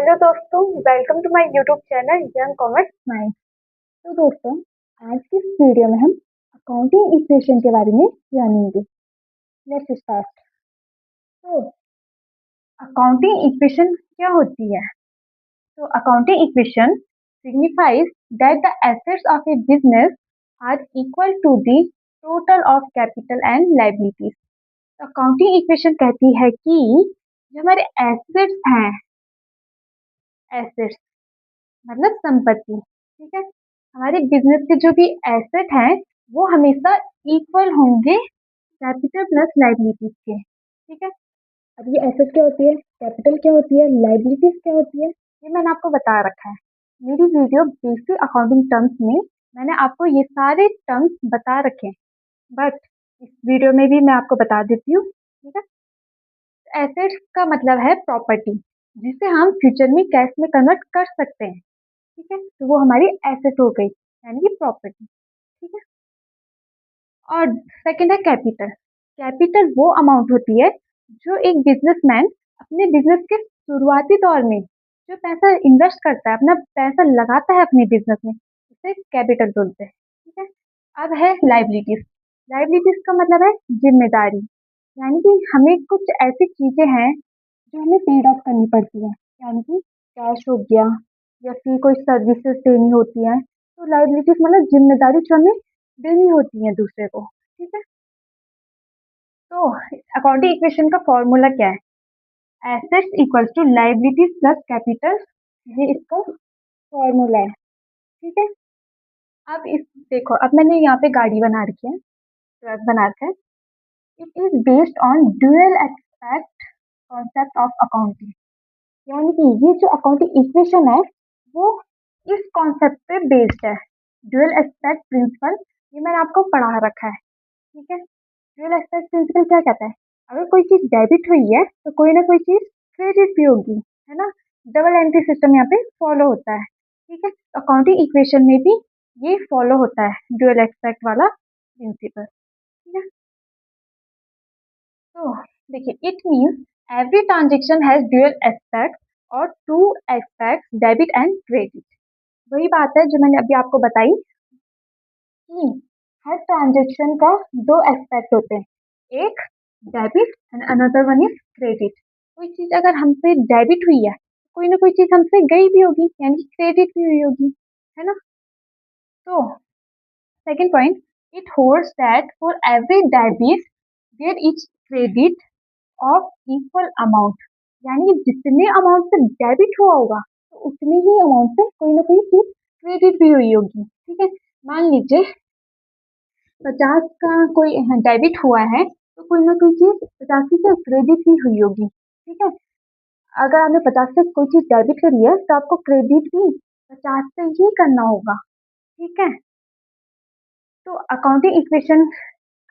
Hello दोस्तों, welcome to my YouTube channel young commerce mind. तो दोस्तों, आज की इस वीडियो में हम अकाउंटिंग इक्वेशन के बारे में जानेंगे। Let's start. तो अकाउंटिंग इक्वेशन क्या होती है? तो accounting equation signifies that the assets of a business are equal to the total of capital and liabilities. Accounting equation कहती है कि जो हमारे एसेट्स हैं, एसेट्स मतलब संपत्ति, ठीक है। हमारे बिजनेस के जो भी एसेट हैं वो हमेशा इक्वल होंगे कैपिटल प्लस लाइबिलिटीज के, ठीक है। अब ये एसेट क्या होती है, कैपिटल क्या होती है, लाइबिलिटीज क्या होती है, ये मैंने आपको बता रखा है। मेरी वीडियो बेसिक अकाउंटिंग टर्म्स में मैंने आपको ये सारे टर्म्स बता रखे हैं, बट इस वीडियो में भी मैं आपको बता देती हूँ, ठीक है। एसेट्स का मतलब है प्रॉपर्टी जिसे हम फ्यूचर में कैश में कन्वर्ट कर सकते हैं, ठीक है। तो वो हमारी एसेट हो गई यानी कि प्रॉपर्टी, ठीक है। और सेकंड है कैपिटल। कैपिटल वो अमाउंट होती है जो एक बिजनेसमैन अपने बिजनेस के शुरुआती दौर में जो पैसा इन्वेस्ट करता है, अपना पैसा लगाता है अपने बिजनेस में, उसे कैपिटल बोलते हैं, ठीक है। अब है लाइबिलिटीज। लाइबिलिटीज का मतलब है जिम्मेदारी, यानी कि हमें कुछ ऐसी चीजें हैं जो हमें पेड ऑफ करनी पड़ती है, यानी कि कैश हो गया या फिर कोई सर्विसेज देनी होती है। तो लाइबिलिटीज मतलब जिम्मेदारी जो हमें देनी होती है दूसरे को, ठीक है। तो अकाउंटिंग इक्वेशन का फॉर्मूला क्या है? Assets equals to liabilities plus capital, ये इसका फॉर्मूला है, ठीक है। अब इस देखो, अब मैंने यहाँ पे गाड़ी बना रखी है, ट्रक बना रखा है। It is based on dual aspect concept of accounting, यानी कि ये जो अकाउंटिंग इक्वेशन है वो इस कॉन्सेप्ट पे बेस्ड है। ड्यूअल एस्पेक्ट प्रिंसिपल ये मैंने आपको पढ़ा रखा है, ठीक है। ड्यूअल एस्पेक्ट प्रिंसिपल क्या कहता है? अगर कोई चीज डेबिट हुई है तो कोई ना कोई चीज क्रेडिट भी होगी, है ना। डबल एंट्री सिस्टम यहाँ पे फॉलो होता है, ठीक है। अकाउंटिंग इक्वेशन में भी ये फॉलो होता है ड्यूअल एस्पेक्ट वाला प्रिंसिपल, ठीक है। तो देखिए, it means every transaction has dual aspect और two aspect debit and credit. वही बात है जो मैंने अभी आपको बताई कि हर ट्रांजेक्शन का दो एस्पेक्ट होते हैं, एक debit and another one is credit. कोई चीज अगर हमसे डेबिट हुई है, कोई ना कोई चीज हमसे गई भी होगी यानी क्रेडिट भी हुई होगी, है ना। तो second point, it holds that for every debit there is credit of equal amount, यानी कि जितने अमाउंट से डेबिट हुआ होगा तो उतने ही अमाउंट से कोई ना कोई चीज क्रेडिट भी हुई होगी, ठीक है। मान लीजिए 50 का कोई डेबिट हुआ है तो कोई ना कोई चीज 85 से क्रेडिट भी हुई होगी, ठीक है। अगर आपने 50 से कोई चीज डेबिट करी है तो आपको क्रेडिट भी 50 से ही करना होगा, ठीक है। तो अकाउंटिंग इक्वेशन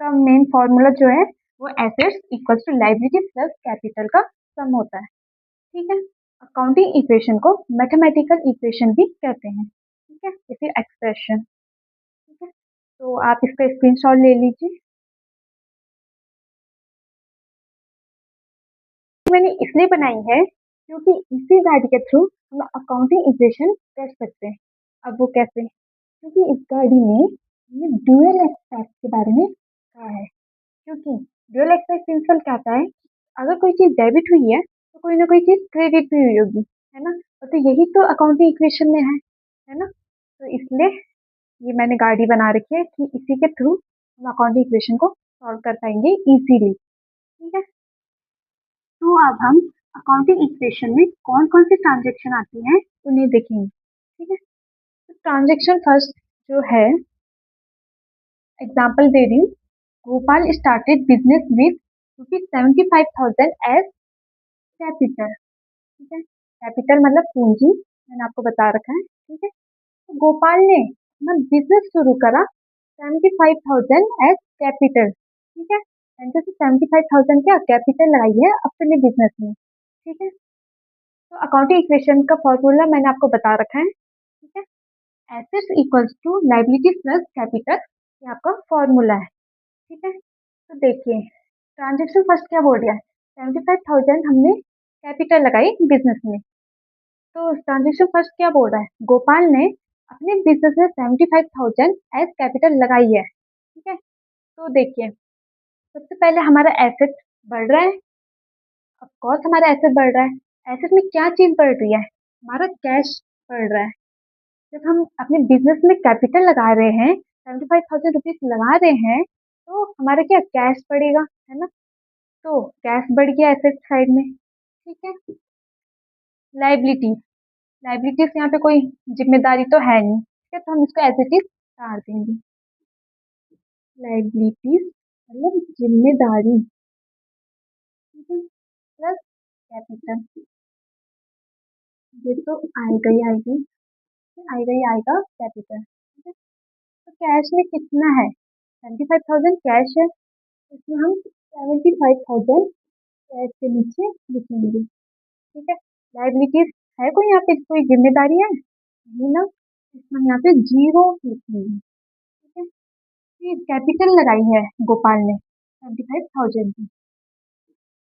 का मेन फॉर्मूला जो है वो assets equals to liability plus capital का सम होता है, ठीक है। अकाउंटिंग इक्वेशन को मैथमेटिकल इक्वेशन भी कहते हैं, ठीक है, या फिर एक्सप्रेशन, ठीक है। तो आप इसका स्क्रीनशॉट ले लीजिए। मैंने इसलिए बनाई है क्योंकि इसी गाड़ी के थ्रू हम अकाउंटिंग इक्वेशन कर सकते हैं। अब वो कैसे? क्योंकि इस गाड़ी में हमें ड्यूअल एक्सपेक्ट के बारे में कहा है, क्योंकि ड्यूअल एक्सपेक्ट प्रिंसिपल कहता है अगर कोई चीज डेबिट हुई है तो कोई ना कोई चीज क्रेडिट भी हुई होगी, है ना। और तो यही तो अकाउंटिंग इक्वेशन में है ना। तो इसलिए ये मैंने गाड़ी बना रखी है कि इसी के थ्रू हम अकाउंटिंग इक्वेशन को सॉल्व कर पाएंगे इजीली, ठीक है। तो अब हम अकाउंटिंग इक्वेशन में कौन कौन सी ट्रांजेक्शन आती हैं उन्हें देखेंगे, ठीक है। तो ट्रांजेक्शन फर्स्ट जो है, एग्जाम्पल दे रही हूँ। Gopal started business with ₹75,000 as capital, ठीक है। कैपिटल मतलब पूंजी, मैंने आपको बता रखा है, ठीक है। तो गोपाल ने अपना बिजनेस शुरू करा 75,000 एज कैपिटल, ठीक है। 75,000 क्या कैपिटल लगाई है अपने बिजनेस में, ठीक है। तो अकाउंटिंग इक्वेशन का फॉर्मूला मैंने आपको बता रखा है, ठीक है। Assets equals to liabilities plus capital, ये आपका फॉर्मूला है, ठीक है। तो देखिए, ट्रांजेक्शन फर्स्ट क्या बोल रहा है, 75,000 हमने कैपिटल लगाई बिजनेस में, तो ट्रांजेक्शन फर्स्ट क्या बोल रहा है, गोपाल ने अपने बिजनेस में 75,000 एज कैपिटल लगाई है। ठीक है, तो देखिए सबसे पहले हमारा एसेट बढ़ रहा है। ऑफ कोर्स हमारा एसेट बढ़ रहा है। एसेट में क्या चीज बढ़ रही है, हमारा कैश बढ़ रहा है। जब हम अपने बिजनेस में कैपिटल लगा रहे हैं, 75,000 रुपीज लगा रहे हैं, तो हमारा क्या कैश बढ़ेगा, है ना। तो कैश बढ़ गया एसेट साइड में। ठीक है, लाइबिलिटीज, लाइबिलिटीज यहाँ पे कोई जिम्मेदारी तो है नहीं, ठीक है, तो हम इसको एज इट इज उतार देंगे। लाइबिलिटीज मतलब जिम्मेदारी, ठीक है, प्लस कैपिटल, ये तो आएगा ही आएगी, आएगा ही आएगा कैपिटल। ठीक है, तो कैश में कितना है, 75,000 कैश है, इसमें हम 75,000 कैश के नीचे लिखेंगे। ठीक है, लाइबिलिटीज है कोई यहाँ पे, कोई जिम्मेदारी है नहीं ना, इसमें यहाँ पे जीरो लिखेंगे। ठीक है, फिर कैपिटल लगाई है गोपाल ने 75,000 की,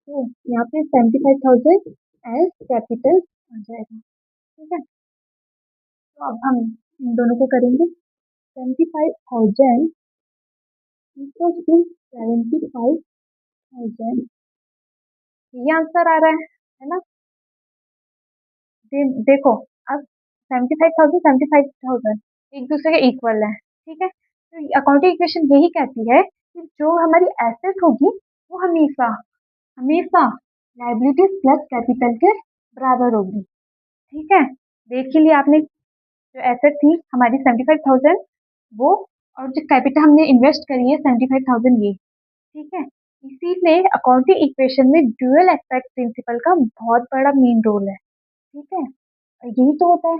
तो यहाँ पे 75,000 एज कैपिटल आ जाएगा। ठीक है, तो अब हम इन दोनों को करेंगे, 75,000 इक्वल टू 75,000, ये आंसर आ रहा है ना। देखो अब 75,000 75,000 एक दूसरे के इक्वल है। ठीक है, तो अकाउंटिंग इक्वेशन यही कहती है कि जो हमारी एसेट होगी वो हमेशा हमेशा लाइबिलिटीज प्लस कैपिटल के बराबर होगी। ठीक है, देख ही लिया आपने, जो एसेट थी हमारी 75,000 वो, और जो कैपिटल हमने इन्वेस्ट करी है 75,000 ये। ठीक है, इसीलिए अकाउंटिंग इक्वेशन में ड्यूअल एस्पेक्ट प्रिंसिपल का बहुत बड़ा मेन रोल है। ठीक है, यही तो होता है,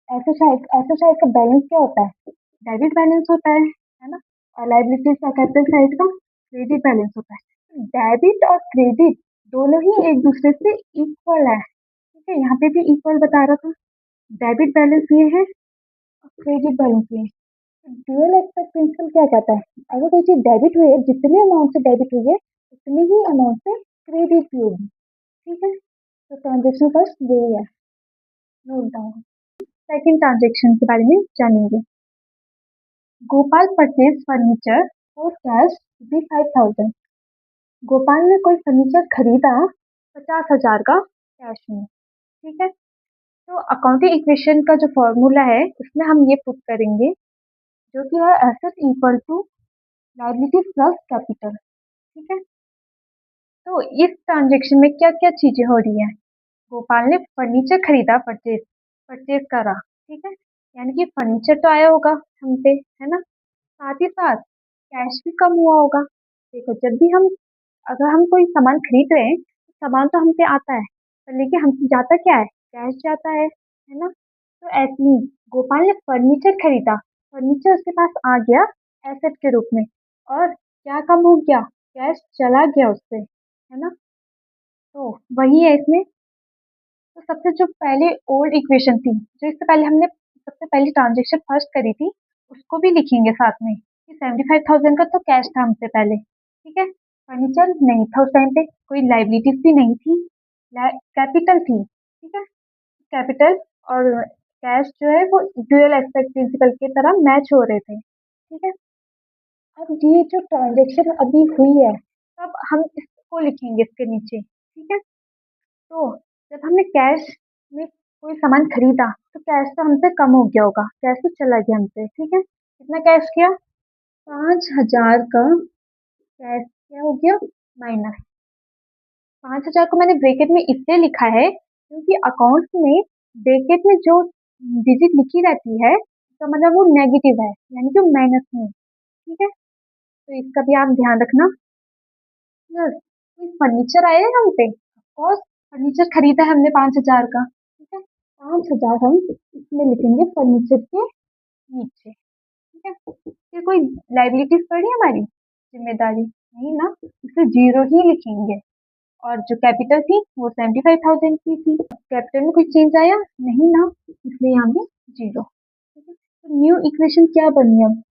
ऐसे साइड का बैलेंस क्या होता है, डेबिट बैलेंस होता है ना, और लाइबिलिटीज का कैपिटल साइड का क्रेडिट बैलेंस होता है। डेबिट और क्रेडिट दोनों ही एक दूसरे से इक्वल है। ठीक है, यहाँ पे भी इक्वल बता रहा था, डेबिट बैलेंस ये है और क्रेडिट बैलेंस ये है। ड्यूअल एस्पेक्ट प्रिंसिपल क्या कहता है, अगर कोई चीज डेबिट हुई है, जितने अमाउंट से डेबिट हुई है उतने ही अमाउंट से क्रेडिट भी होगी। ठीक है, तो ट्रांजेक्शन फर्स्ट यही है, नोट डाउन। सेकंड ट्रांजेक्शन के बारे में जानेंगे। Gopal purchase furniture for cash 5,000, Gopal ने कोई फर्नीचर खरीदा 50,000 का कैश में। ठीक है, तो अकाउंटिंग इक्वेशन का जो फॉर्मूला है उसमें हम ये पुट करेंगे, जो कि है asset equal to liability plus capital. ठीक है, तो इस ट्रांजेक्शन में क्या क्या चीजें हो रही है, गोपाल ने फर्नीचर खरीदा, परचेज परचेज करा। ठीक है, यानी कि फर्नीचर तो आया होगा हम पे, है ना, साथ ही साथ कैश भी कम हुआ होगा। देखो जब भी हम, अगर हम कोई सामान खरीद रहे हैं तो सामान तो हम पे आता है, पर लेकिन हमसे जाता क्या है, कैश जाता है ना। तो ऐसे ही गोपाल ने फर्नीचर खरीदा, फर्नीचर उसके पास आ गया एसेट के रूप में, और क्या कम हो गया, कैश चला गया उससे, है ना। तो वही है इसमें। तो सबसे जो पहले ओल्ड इक्वेशन थी, जो इससे पहले हमने सबसे पहली ट्रांजेक्शन फर्स्ट करी थी, उसको भी लिखेंगे साथ में कि 75,000 का तो कैश था हमसे पहले। ठीक है, फर्नीचर नहीं था उस टाइम पे, कोई लाइबिलिटीज भी नहीं थी, कैपिटल थी। ठीक है, कैपिटल और कैश जो है वो ड्यूअल एस्पेक्ट प्रिंसिपल की तरह मैच हो रहे थे। ठीक है, अब ये जो ट्रांजेक्शन अभी हुई है, तब हम इसको लिखेंगे इसके नीचे। ठीक है, तो जब हमने कैश में कोई सामान खरीदा तो कैश तो हमसे कम हो गया होगा, कैश तो चला गया हमसे। ठीक है, कितना कैश किया, 5,000 का कैश क्या हो गया, माइनस। 5,000 को मैंने ब्रैकेट में इसलिए लिखा है क्योंकि अकाउंट्स में ब्रैकेट में जो डिजिट लिखी रहती है तो मतलब वो नेगेटिव है, यानी कि माइनस में। ठीक है, तो इसका भी आप ध्यान रखना। प्लस कोई फर्नीचर आया है हम पे, ऑफकोर्स फर्नीचर खरीदा है हमने 5,000 का। ठीक है, 5,000 हम इसमें लिखेंगे फर्नीचर के नीचे। ठीक है, फिर कोई लाइबिलिटीज पड़ी हमारी, जिम्मेदारी नहीं ना, इसे जीरो ही लिखेंगे। और जो कैपिटल थी वो 75,000 की थी, कैपिटल में कोई चेंज आया नहीं ना, इसलिए यहाँ पे जीरो। ठीक है, तो न्यू इक्वेशन क्या बनी अब,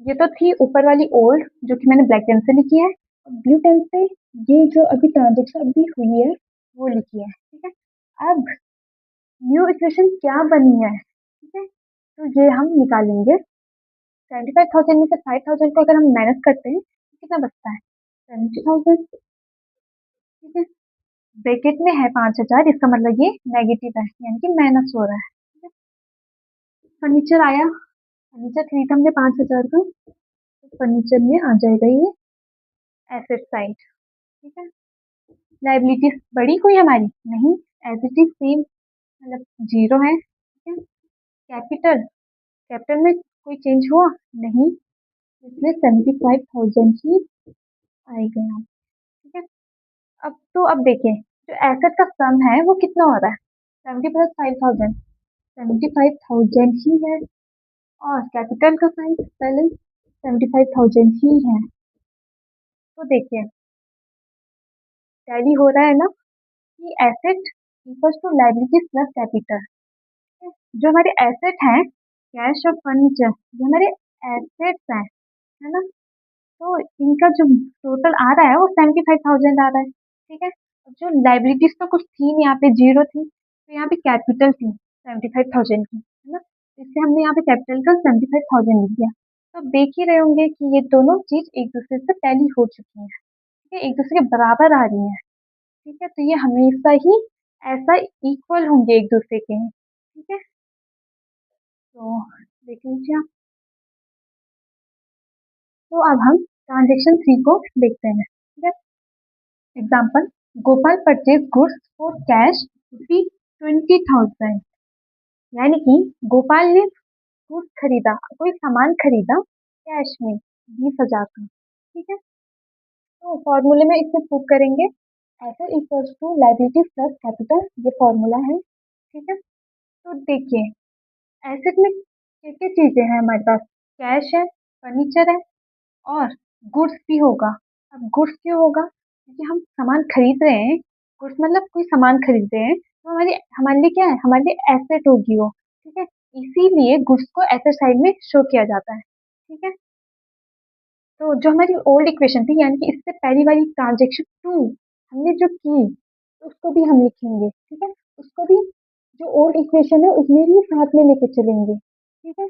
ये तो थी ऊपर वाली ओल्ड जो कि मैंने ब्लैक पेन से लिखी है, और ब्लू पेन से ये जो अभी ट्रांजेक्शन अभी हुई है वो लिखी है। ठीक है, अब न्यू इक्वेशन क्या बनी है, ठीक है, तो ये हम निकालेंगे। 75,000 में से 5,000 को अगर हम माइनस करते हैं तो कितना बचता है, 70,000, ठीक है। ब्रैकेट में है 5,000, इसका मतलब ये नेगेटिव है, यानी कि माइनस हो रहा है, ठीक है। फर्नीचर आया, फर्नीचर खरीदा हमने 5,000 का, तो फर्नीचर में आ जाएगा ये एसेट साइड, ठीक है। लाइबिलिटीज बढ़ी कोई हमारी, नहीं, एज इट इज सेम, मतलब जीरो है, ठीक है। कैपिटल, कैपिटल में कोई चेंज हुआ, नहीं, इसमें 75,000 ही आएगा यहाँ, ठीक है। अब देखिए, जो एसेट का सम है वो कितना हो रहा है, 70 प्लस 5,000, 75,000 ही है, और कैपिटल का साइज बैलेंस 75,000 ही है। तो देखिए, टैली हो रहा है ना कि asset equals to liabilities plus capital. जो हमारे एसेट हैं, कैश और फर्नीचर, ये हमारे एसेट्स हैं, है ना। तो इनका जो टोटल आ रहा है वो 75,000 आ रहा है, ठीक है। जो लाइबिलिटीज तो कुछ थी नहीं, यहाँ पे जीरो थी, तो यहाँ पे कैपिटल थी 75,000 की, है ना। इससे हमने यहाँ पे कैपिटल का 75,000 लिख दिया। तो आप देख ही रहे होंगे कि ये दोनों चीज एक दूसरे से टैली हो चुकी है, ठीक है, एक दूसरे के बराबर आ रही है, ठीक है। तो ये हमेशा ही ऐसा इक्वल होंगे एक दूसरे के, ठीक है। तो देख लीजिए आप। तो अब हम ट्रांजेक्शन 3 को देखते हैं, ठीक है। Example, Gopal purchase goods for cash rupees 20,000, यानी कि गोपाल ने गुड्स खरीदा, कोई सामान खरीदा कैश में 20,000 का, ठीक है। तो फॉर्मूले में इसे प्रूव करेंगे, asset equals to liability plus capital, ये फॉर्मूला है, ठीक है। तो देखिए, एसेट में क्या चीजें हैं हमारे पास, कैश है, फर्नीचर है, और गुड्स भी होगा। अब गुड्स क्यों होगा, क्योंकि हम सामान खरीद रहे हैं, गुड्स मतलब कोई सामान खरीद रहे हैं, तो हमारे लिए क्या है, हमारे लिए एसेट होगी वो, ठीक है। इसीलिए गुड्स को एसेट साइड में शो किया जाता है, ठीक है। तो जो हमारी ओल्ड इक्वेशन थी, यानी कि इससे पहली वाली ट्रांजेक्शन 2 हमने जो की, उसको भी हम लिखेंगे, ठीक है। उसको भी, जो ओल्ड इक्वेशन है उसमें भी साथ में लेके चलेंगे, ठीक है।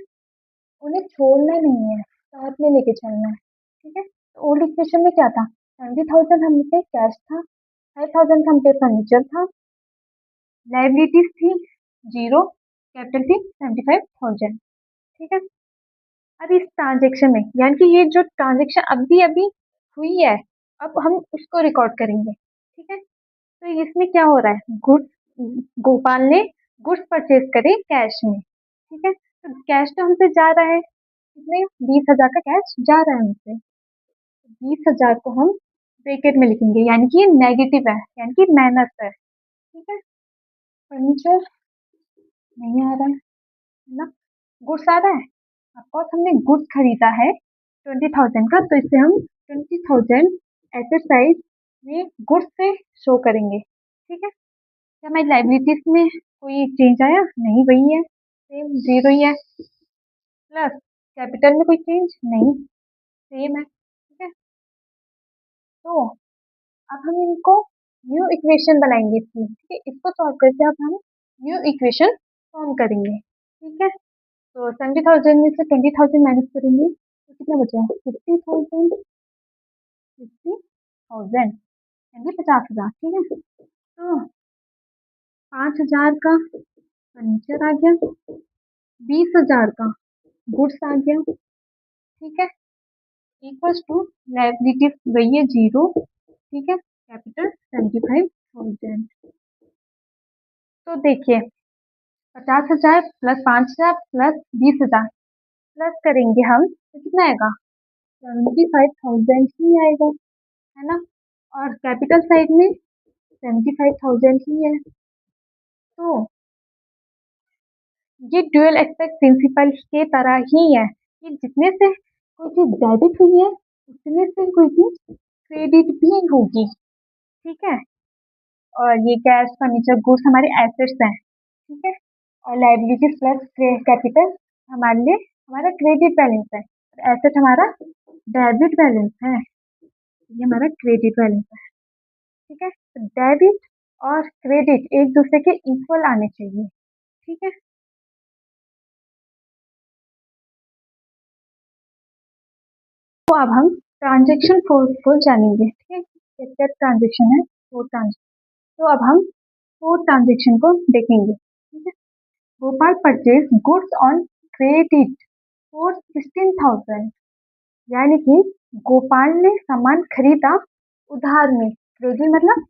उन्हें छोड़ना नहीं है, साथ में लेके चलना है, ठीक है। तो ओल्ड इक्वेशन में क्या था, 70,000 हम पे कैश था, 5,000 हम पे फर्नीचर था, लाइबिलिटीज थी जीरो, कैपिटल थी 75,000, ठीक है। अब इस ट्रांजेक्शन में, यानी कि ये जो ट्रांजेक्शन अभी अभी हुई है, अब हम उसको रिकॉर्ड करेंगे, ठीक है। तो इसमें क्या हो रहा है, गुड्स, गोपाल ने गुड्स परचेज करे कैश में, ठीक है। तो कैश तो हमसे जा रहा है, कितने, 20,000 का कैश जा रहा है हमसे, 20,000 को हम ब्रैकेट में लिखेंगे, यानी कि ये नेगेटिव है, यानी कि माइनस है, ठीक है। फर्नीचर नहीं आ रहा है ना, गुड्स आ रहा है, ऑफकोर्स हमने गुड्स खरीदा है 20,000 का, तो इसे हम 20,000 एसेट साइड में गुड्स से शो करेंगे, ठीक है। क्या हमारी लाइबिलिटीज में कोई चेंज आया, नहीं, वही है, सेम जीरो ही है। प्लस कैपिटल में कोई चेंज नहीं, सेम है, ठीक है। तो अब हम इनको न्यू इक्वेशन बनाएंगे इसकी, ठीक है। इसको सॉल्व करके अब हम न्यू इक्वेशन फॉर्म करेंगे, ठीक है। तो 70,000 में से 20,000 माइनस करेंगे तो कितना बचा, 50,000, 50,000 यानी 50,000, ठीक है। तो 5,000 का फर्नीचर आ गया, 20,000 का गुड्स आ गया, ठीक है, इक्वल्स टू लायबिलिटी वही है जीरो, ठीक है, कैपिटल 75,000। तो देखिए, 50,000 प्लस 5,000 प्लस 20,000 प्लस करेंगे हम तो कितना आएगा, 75,000 ही आएगा, है ना। और कैपिटल साइड में 75,000 ही है। तो ये ड्यूअल एस्पेक्ट प्रिंसिपल के तरह ही है कि जितने से कोई चीज डेबिट हुई है उतने से कोई चीज क्रेडिट भी होगी, ठीक है। और ये कैश, फर्नीचर, गुड्स हमारे एसेट्स हैं, ठीक है। और लाइबिलिटीज प्लस कैपिटल हमारे लिए हमारा क्रेडिट बैलेंस है, एसेट हमारा डेबिट बैलेंस है, ये हमारा क्रेडिट बैलेंस है, ठीक है। तो डेबिट और क्रेडिट एक दूसरे के इक्वल आने चाहिए। ठीक है, तो अब हम ट्रांजेक्शन को जानेंगे। ठीक है, क्या ट्रांजेक्शन है, फोर ट्रांजेक्शन। तो अब हम फोर ट्रांजेक्शन को देखेंगे। ठीक है, Gopal purchase goods on credit for 16,000, यानी कि गोपाल ने सामान खरीदा उधार में। क्रेडिट मतलब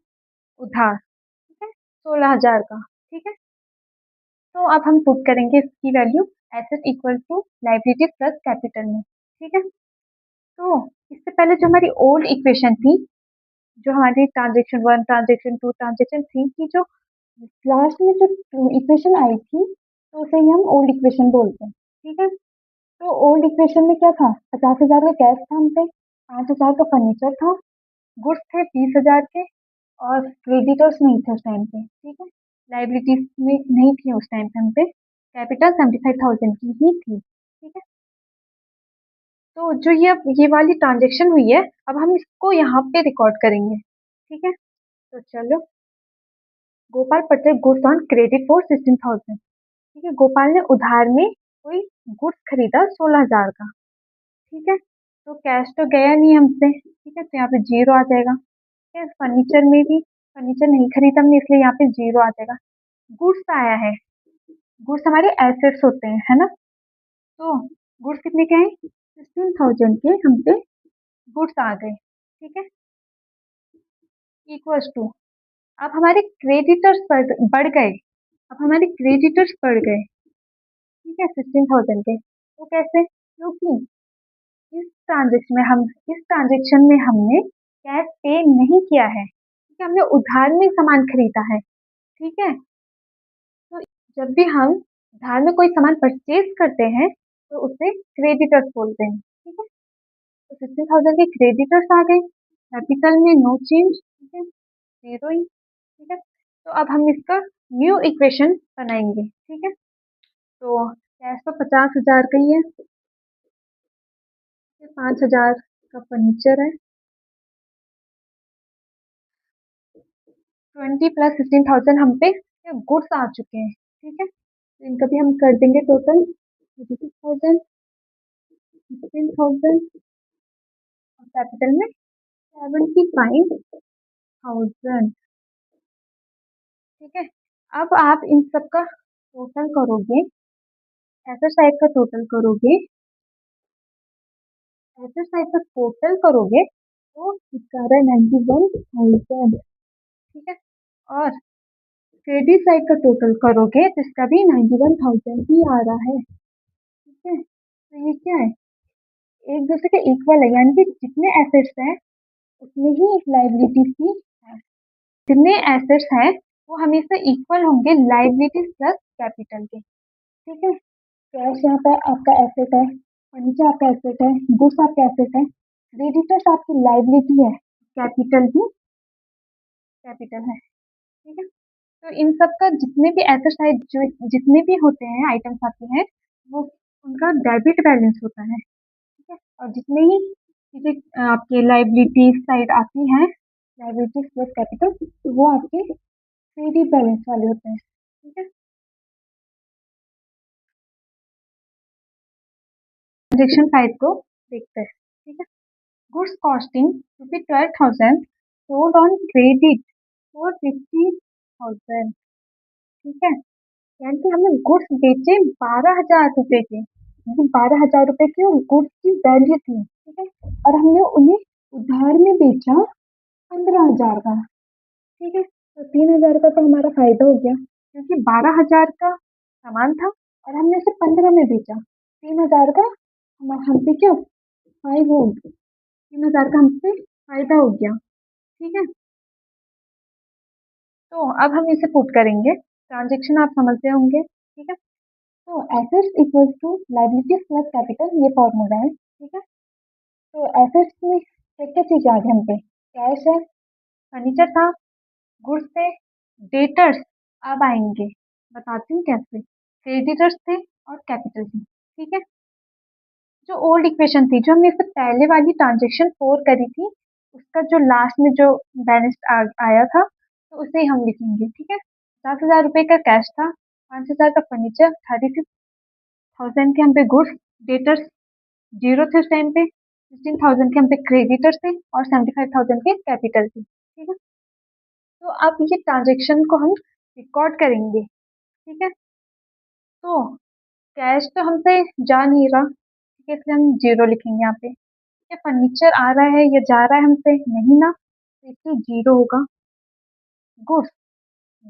उधार। ठीक है, 16,000 का। ठीक है, तो अब हम पुट करेंगे इसकी value asset equal to liability plus capital में। ठीक है, तो इससे पहले जो हमारी ओल्ड इक्वेशन थी, जो हमारी transaction one, transaction two, transaction three की जो लास्ट में जो इक्वेशन आई थी, तो उसे ही हम ओल्ड इक्वेशन बोलते हैं। ठीक है, तो ओल्ड इक्वेशन में क्या था, 50,000 का कैश था हम पे, 5,000 का फर्नीचर था, गुड्स थे 20,000 के, और क्रेडिटर्स नहीं थे उस टाइम पे। ठीक है, लाइबिलिटीज में नहीं थी उस टाइम पे हम पे, कैपिटल 75,000 की ही थी। ठीक है, तो जो ये वाली ट्रांजेक्शन हुई है, अब हम इसको यहाँ पे रिकॉर्ड करेंगे। ठीक है, तो चलो, Gopal purchase goods on credit for 16,000। ठीक है, गोपाल ने उधार में कोई गुड्स खरीदा 16,000 का। ठीक है, तो कैश तो गया नहीं हमसे। ठीक है, तो यहाँ पे जीरो आ जाएगा। ठीक है, फर्नीचर में भी फर्नीचर नहीं खरीदा हमने, इसलिए यहाँ पे जीरो आ जाएगा। गुड्स आया है, गुड्स हमारे एसेट्स होते हैं, है ना। तो गुड्स कितने के हैं, 16,000 के हम पे गुड्स आ गए। ठीक है, इक्वल्स टू, अब हमारे क्रेडिटर्स बढ़ गए। अब हमारे क्रेडिटर्स बढ़ गए। ठीक है, 16,000 के, तो कैसे, क्योंकि इस ट्रांजेक्शन में हमने कैश पे नहीं किया है। ठीक है, हमने उधार में सामान खरीदा है। ठीक है, तो जब भी हम उधार में कोई सामान परचेज करते हैं, तो उसे क्रेडिटर्स बोलते हैं। ठीक है, तो 16,000 के क्रेडिटर्स आ गए, कैपिटल में नो चेंज। ठीक है, जीरो ही। ठीक है, तो अब हम इसका न्यू इक्वेशन बनाएंगे। ठीक है, तो कैश तो 50,000 का ही है, 5,000 का फर्नीचर है, 20 प्लस 16,000 हम पे गुड्स आ चुके हैं। ठीक है, तो इनका भी हम कर देंगे टोटल 36,000, 16,000 और कैपिटल में 75,000। ठीक है, अब आप इन सब का टोटल करोगे, एसेट साइड का टोटल करोगे, एसेट साइड का टोटल करोगे तो इसका आ रहा है 91,000। ठीक है, और क्रेडिट साइड का टोटल करोगे तो इसका भी 91,000 ही आ रहा है। ठीक है, तो ये क्या है, एक दूसरे के इक्वल है, यानी कि जितने एसेट्स हैं उतनी ही लाइबिलिटीज भी है। जितने एसेट्स हैं वो हमेशा इक्वल होंगे लाइबिलिटीज प्लस कैपिटल के। ठीक है, कैश यहाँ पे आपका एसेट है, फर्नीचर आपका एसेट है, गुड्स आपका एसेट है, क्रेडिटर्स आपकी लाइबिलिटी है, कैपिटल भी कैपिटल है। ठीक है, तो इन सब का जितने भी एसेट साइड जो जितने भी होते हैं, आइटम्स आते हैं, वो उनका डेबिट बैलेंस होता है। ठीक है, और जितने ही चीजें आपके लाइबिलिटी साइड आती हैं, लाइबिलिटीज प्लस कैपिटल, तो वो आपके क्रेडिट बैलेंस वाले होते हैं। ठीक है, ट्रांजेक्शन साइड को देखते हैं। ठीक है, goods costing rupee 12,000 sold on credit for 50,000। ठीक है, यानी कि हमने गुड्स बेचे 12,000 रुपए के, यानी 12,000 रुपए की गुड्स की वैल्यू थी। ठीक है, और हमने उन्हें उधार में बेचा 15,000 का। ठीक है, तो 3,000 का तो हमारा फायदा हो गया, क्योंकि 12,000 का सामान था और हमने उसे 15 में बेचा। 3,000 का हम पे क्या फायदा हो गया, 3,000 का हमसे फायदा हो गया। ठीक है, तो अब हम इसे पुट करेंगे, ट्रांजेक्शन आप समझते होंगे। ठीक है, तो assets equals to liabilities plus capital, ये फॉर्मूला है। ठीक है, तो एसेट्स में क्या क्या चीज आ गई हम पे, कैश है, फर्नीचर था, गुड्स थे, डेटर्स अब आएंगे, बताती हूँ कैसे, क्रेडिटर्स थे और कैपिटल थी। ठीक है, जो ओल्ड इक्वेशन थी, जो हमने इससे पहले वाली ट्रांजेक्शन फोर करी थी, उसका जो लास्ट में जो बैलेंस आया था, तो उसे हम लिखेंगे, ठीक है। 50,000 रुपये का कैश था, 5,000 का फर्नीचर, 36,000 के हम पे गुड्स, डेटर्स जीरो थे उस टाइम पे, 16,000 के हम पे क्रेडिटर्स थे और 75,000 के कैपिटल थे, ठीक है। तो अब ये ट्रांजेक्शन को हम रिकॉर्ड करेंगे, ठीक है। तो कैश तो हमसे जा नहीं रहा, ठीक है, इसलिए हम जीरो लिखेंगे यहाँ पे। क्या फर्नीचर आ रहा है या जा रहा है हमसे? नहीं ना, तो इसलिए जीरो होगा। गुड्स,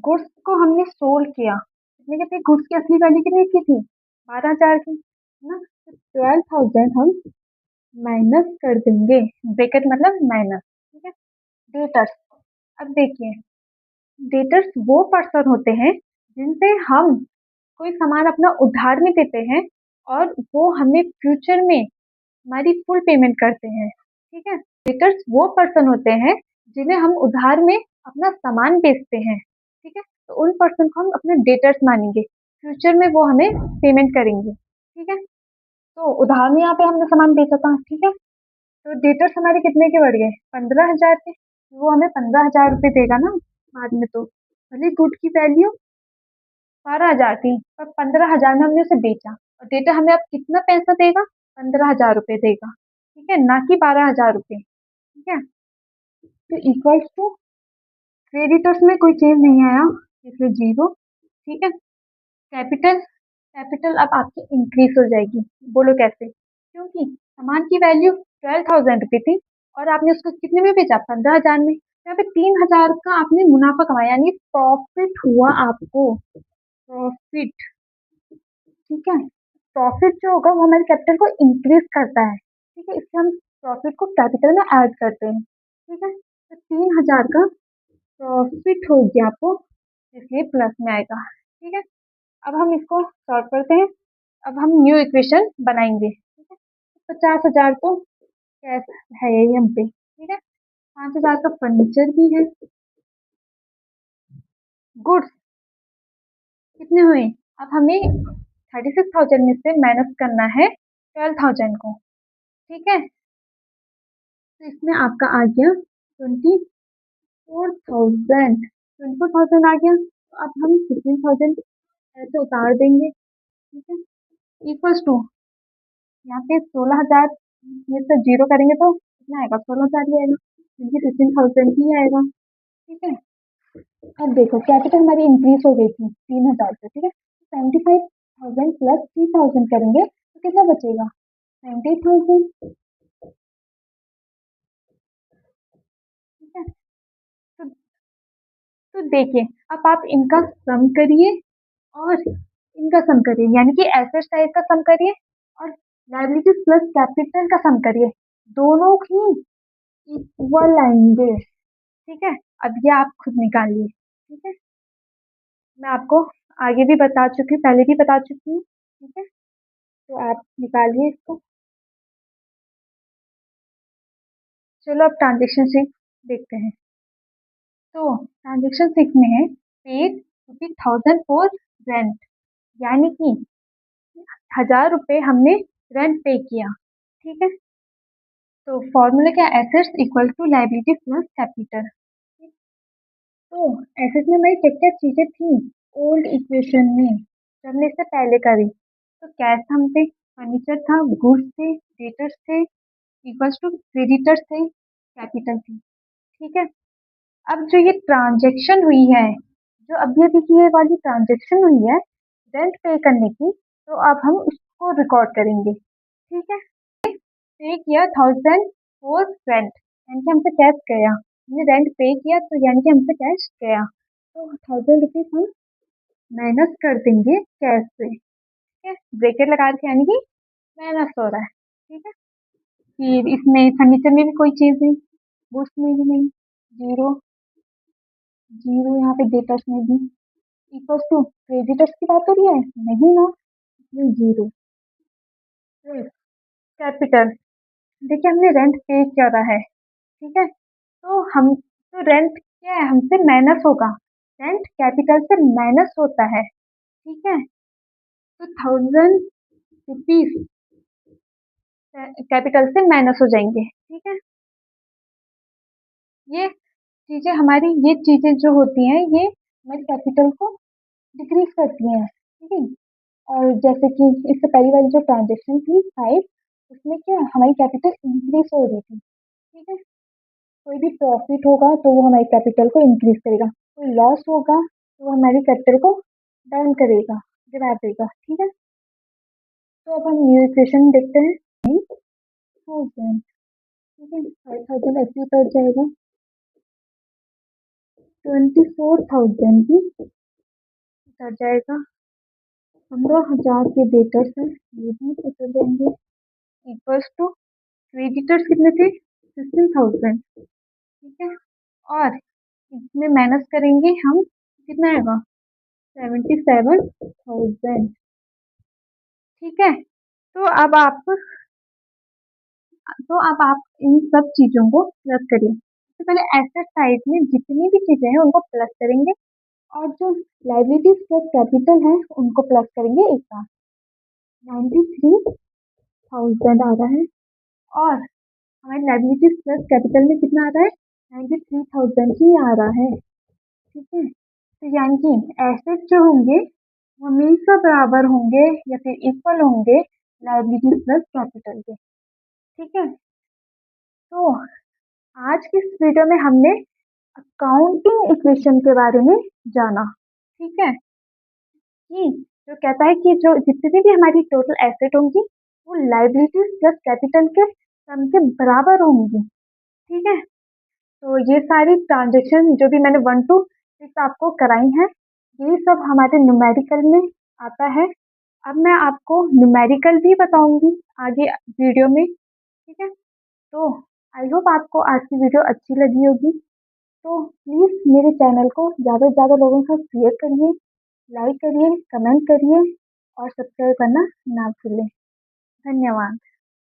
गुड्स को हमने सोल्ड किया, कितने के थे गुड्स की असली वैल्यू? कितनी की थी? 12,000 की, है ना। तो 12,000 हम माइनस कर देंगे, ब्रैकेट मतलब माइनस, ठीक है। डेटर्स, अब देखिए, डेटर्स वो पर्सन होते हैं जिनसे हम कोई सामान अपना उधार में देते हैं और वो हमें फ्यूचर में हमारी फुल पेमेंट करते हैं, ठीक है। डेटर्स वो पर्सन होते हैं जिन्हें हम उधार में अपना सामान बेचते हैं, ठीक है। तो उन पर्सन को हम अपने डेटर्स मानेंगे, फ्यूचर में वो हमें पेमेंट करेंगे, ठीक है। तो उधार में यहाँ पे हमने सामान बेचा था, ठीक है। तो डेटर्स हमारे कितने के बढ़ गए? 15,000 के। वो हमें 15,000 रुपये देगा ना बाद में। तो भले गुड की वैल्यू 12,000 थी, पर 15,000 में हमने उसे बेचा, और डेटा हमें अब कितना पैसा देगा? 15,000 रुपये देगा, ठीक है, ना कि 12,000 रुपये, ठीक है। तो इक्वल्स टू, क्रेडिटर्स में कोई चेंज नहीं आया इसलिए जीरो, ठीक है। कैपिटल, कैपिटल अब आपकी इंक्रीज हो जाएगी। बोलो कैसे? क्योंकि सामान की वैल्यू 12,000 रुपये थी और आपने उसको कितने में बेचा? 15,000 में। यहाँ पे 3,000 का आपने मुनाफा कमाया, यानी प्रॉफिट हुआ आपको, प्रॉफिट, ठीक है। प्रॉफिट जो होगा वो हमारे कैपिटल को इंक्रीज करता है, ठीक है, इससे हम प्रॉफिट को कैपिटल में ऐड करते हैं, ठीक है। तो 3,000 का प्रॉफिट हो गया आपको, इसलिए प्लस में आएगा, ठीक है। अब हम इसको सॉल्व करते हैं। अब हम न्यू इक्वेशन बनाएंगे, ठीक है। 50,000 तो कैश है यही हम पे, ठीक है। 5,000 का फर्नीचर भी है। गुड्स कितने हुए? अब हमें 36,000 में से माइनस करना है 12,000 को, ठीक है। तो इसमें आपका आ गया 24,000, 24,000 आ गया। तो अब हम 15,000 ऐसे उतार देंगे, ठीक है। इक्वल्स टू, यहाँ पे 16,000 में से जीरो करेंगे तो कितना आएगा? 16,000 ही आएगा, क्योंकि 15,000 ही आएगा, ठीक है। अब देखो, कैपिटल हमारी इंक्रीज हो गई थी 3,000 से, ठीक है। 75,000 प्लस 3,000 करेंगे तो कितना बचेगा? 90,000, ठीक है। तो, तो देखिए, अब आप इनका सम करिए और इनका सम करिए, यानी कि एसेट साइड का सम करिए और लायबिलिटीज प्लस कैपिटल का सम करिए, दोनों ही इक्वल आएंगे, ठीक है। अब ये आप खुद निकालिए, ठीक है। मैं आपको आगे भी बता चुकी हूँ, पहले भी बता चुकी हूँ, ठीक है। तो आप निकालिए इसको। चलो अब ट्रांजेक्शन शीट देखते हैं। तो ट्रांजेक्शन शीट में है पेड ₹50,000 फॉर रेंट, यानी कि 1,000 रुपये हमने रेंट पे किया, ठीक है। तो फॉर्मूला क्या? Assets equal to liability plus capital. तो एसेट्स में हमारी क्या क्या चीजें थी ओल्ड इक्वेशन में, जो हमने इससे पहले करी? तो कैश हम पे, फर्नीचर था, गुड्स थे, डेटर्स थे, इक्वल्स टू क्रेडिटर्स थे, कैपिटल थी, ठीक है। अब जो ये ट्रांजेक्शन हुई है, जो अभी अभी की ये वाली ट्रांजेक्शन हुई है रेंट पे करने की, तो अब हम उसको रिकॉर्ड करेंगे, ठीक है। पे किया 1,000 फॉर रेंट, यानी कि हमसे कैश गया, हमने रेंट पे किया तो यानी कि हमसे कैश गया, तो 1,000 रुपीज हम माइनस कर देंगे कैश से, ठीक है। ब्रैकेट लगा के, यानी कि माइनस हो रहा है, ठीक है। फिर इसमें फर्नीचर में भी कोई चीज नहीं, गुड्स में भी नहीं, जीरो, जीरो यहाँ पे डेटर्स में भी। इक्वल्स टू, क्रेडिटर्स की बात हो रही है? नहीं ना, इसमें जीरो। कैपिटल, देखिए हमने रेंट पे करा है, ठीक है। तो हम, तो रेंट क्या है? हमसे माइनस होगा, रेंट कैपिटल से माइनस होता है, ठीक है। तो 1,000 रुपीज कैपिटल से माइनस हो जाएंगे, ठीक है। ये चीज़ें हमारी ये चीज़ें जो होती हैं ये हमारे कैपिटल को डिक्रीज करती हैं, ठीक है। और जैसे कि इससे पहली वाली जो ट्रांजेक्शन थी 5, उसमें क्या हमारी कैपिटल इंक्रीज हो रही थी, ठीक है। कोई भी प्रॉफिट होगा तो वो हमारे कैपिटल को इंक्रीज करेगा, कोई लॉस होगा तो वो हमारे कैपिटल को डाउन करेगा, डिवाइड देगा, ठीक है। तो अब हम न्यू इक्वेशन देखते हैं। 1000, ठीक है, 5000 ऐसे उतर जाएगा, 24,000 भी उतर जाएगा, 15,000 के डेटर्स हैं ये भी उतर जाएंगे, इक्वल्स टू क्रेडिटर्स कितने थे 16,000, ठीक है। और इसमें माइनस करेंगे हम, कितना आएगा 77,000, ठीक है। तो अब आप इन सब चीजों को प्लस करिए। सबसे पहले एसेट साइड में जितनी भी चीजें हैं उनको प्लस करेंगे, और जो लाइबिलिटीज प्लस कैपिटल है उनको प्लस करेंगे एक साथ। 93,000 आ रहा है, और हमारी लाइबिलिटीज प्लस कैपिटल में कितना आ रहा है 93,000 ही आ रहा है, ठीक है। तो यानी कि एसेट जो होंगे वो हमेशा बराबर होंगे या फिर इक्वल होंगे लाइबिलिटीज प्लस कैपिटल के, ठीक है। तो आज की इस वीडियो में हमने अकाउंटिंग इक्वेशन के बारे में जाना, ठीक है, कि जो कहता है कि जो जितनी भी हमारी टोटल एसेट होंगी वो लाइबिलिटीज प्लस कैपिटल के सम के बराबर होंगी, ठीक है। तो ये सारी ट्रांजेक्शन जो भी मैंने 1 to 6 आपको कराई हैं ये सब हमारे न्यूमेरिकल में आता है। अब मैं आपको न्यूमेरिकल भी बताऊंगी आगे वीडियो में, ठीक है। तो आई होप आपको आज की वीडियो अच्छी लगी होगी। तो प्लीज़ मेरे चैनल को ज़्यादा से ज़्यादा लोगों के साथ शेयर करिए, लाइक करिए, कमेंट करिए और सब्सक्राइब करना ना भूलें। धन्यवाद।